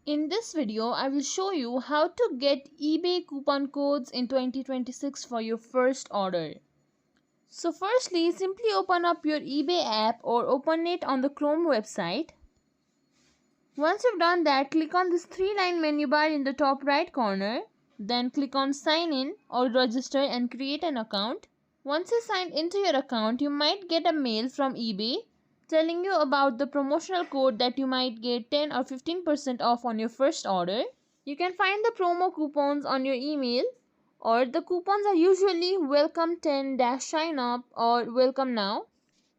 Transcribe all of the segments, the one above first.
In this video, I will show you how to get eBay coupon codes in 2026 for your first order. So firstly, simply open up your eBay app or open it on the Chrome website. Once you've done that, click on this 3-line menu bar in the top right corner. Then click on sign in or register and create an account. Once you signed into your account, you might get a mail from eBay telling you about the promotional code that you might get 10 or 15% off on your first order. You can find the promo coupons on your email, or the coupons are usually welcome 10-sign up or welcome now.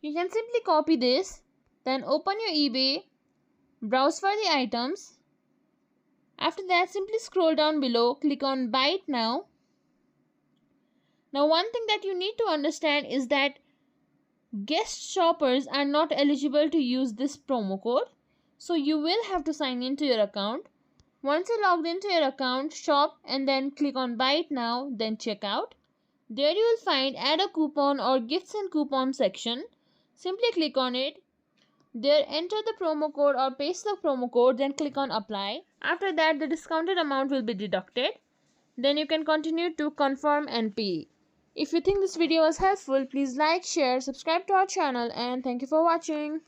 You can simply copy this, then open your eBay, browse for the items. After that, simply scroll down below, click on buy it now. Now one thing that you need to understand is that guest shoppers are not eligible to use this promo code, so you will have to sign into your account. Once you logged into your account, shop and then click on buy it now, then check out. There you will find add a coupon or gifts and coupon section. Simply click on it. There enter the promo code or paste the promo code, then click on apply. After that, the discounted amount will be deducted. Then you can continue to confirm and pay. If you think this video was helpful, please like, share, subscribe to our channel, and thank you for watching.